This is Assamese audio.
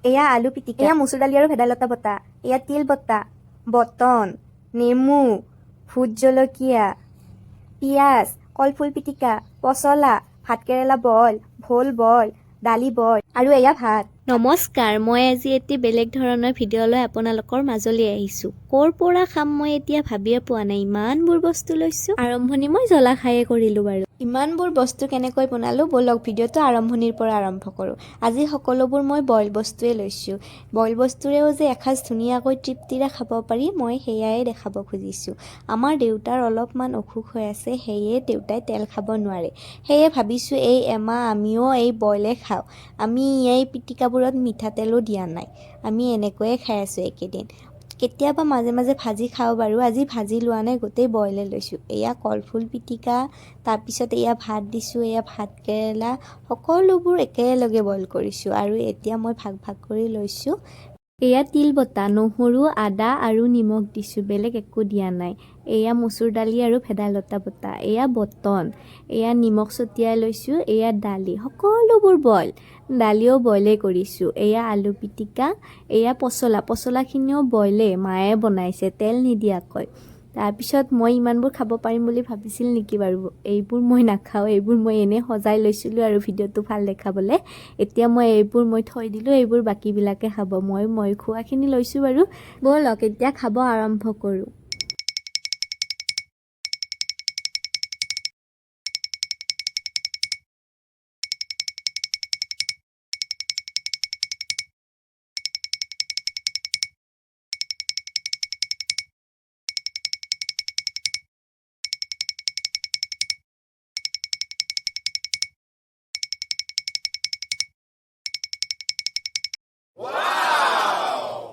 এয়া আলু পিটিকা, এয়া মচুৰ দালি আৰু ভেদাইলতা বটা, এয়া তিল বটা, বটন, নেমু, ভোট জলকীয়া, পিঁয়াজ, কলফুল পিটিকা, পচলা, ভাতকেৰেলা বইল, ভোল বইল, দালি বইল আৰু এয়া ভাত। নমস্কাৰ, মই আজি এটি বেলেগ ধৰণৰ ভিডিঅ' লৈ আপোনালোকৰ মাজলৈ আহিছোঁ। ক'ৰ পৰা খাম মই এতিয়া ভাবিয়ে পোৱা নাই, ইমানবোৰ বস্তু লৈছোঁ। আৰম্ভণি মই জ্বলা খায়ে কৰিলোঁ বাৰু। ইমানবোৰ বস্তু কেনেকৈ বনালোঁ ব'লক ভিডিঅ'টো আৰম্ভণিৰ পৰা আৰম্ভ কৰোঁ। আজি সকলোবোৰ মই বইল বস্তুৱে লৈছোঁ। বইল বস্তুৰেও যে এসাঁজ ধুনীয়াকৈ তৃপ্তিৰে খাব পাৰি মই সেয়াই দেখাব খুজিছোঁ। আমাৰ দেউতাৰ অলপমান অসুখ হৈ আছে, সেয়ে দেউতাই তেল খাব নোৱাৰে। সেয়ে ভাবিছোঁ এই এমাহ আমিও এই বইলে খাওঁ। আমি এই পিটিকাবোৰত মিঠাতেলো দিয়া নাই, আমি এনেকৈয়ে খাই আছোঁ এইকেইদিন। কেতিয়াবা মাজে মাজে ভাজি খাওঁ বাৰু, আজি ভাজি লোৱা নাই, গোটেই বইলে লৈছোঁ। এয়া কলফুল পিটিকা, তাৰপিছত এয়া ভাত দিছোঁ, এয়া ভাত কেৰেলা, সকলোবোৰ একেলগে বইল কৰিছোঁ আৰু এতিয়া মই ভাগ ভাগ কৰি লৈছোঁ। এয়া তিল বটা, নহৰু, আদা আৰু নিমখ দিছোঁ, বেলেগ একো দিয়া নাই। এয়া মচুৰ দালি আৰু ভেদাইলতা বটা, এয়া বটন, এয়া নিমখ ছটিয়াই লৈছোঁ, এয়া দালি, সকলোবোৰ বইল। দালিও বইলে কৰিছোঁ। এয়া আলু পিটিকা, এয়া পচলাখিনিও বইলে, মায়ে বনাইছে তেল নিদিয়াকৈ। তাৰপিছত মই ইমানবোৰ খাব পাৰিম বুলি ভাবিছিল নেকি বাৰু? এইবোৰ মই নাখাওঁ, এইবোৰ মই এনেই সজাই লৈছিলোঁ আৰু ভিডিঅ'টো ভাল দেখাবলৈ। এতিয়া এইবোৰ মই থৈ দিলোঁ, এইবোৰ বাকীবিলাকে খাব। মই খোৱাখিনি লৈছোঁ বাৰু। ব'লক এতিয়া খাব আৰম্ভ কৰোঁ।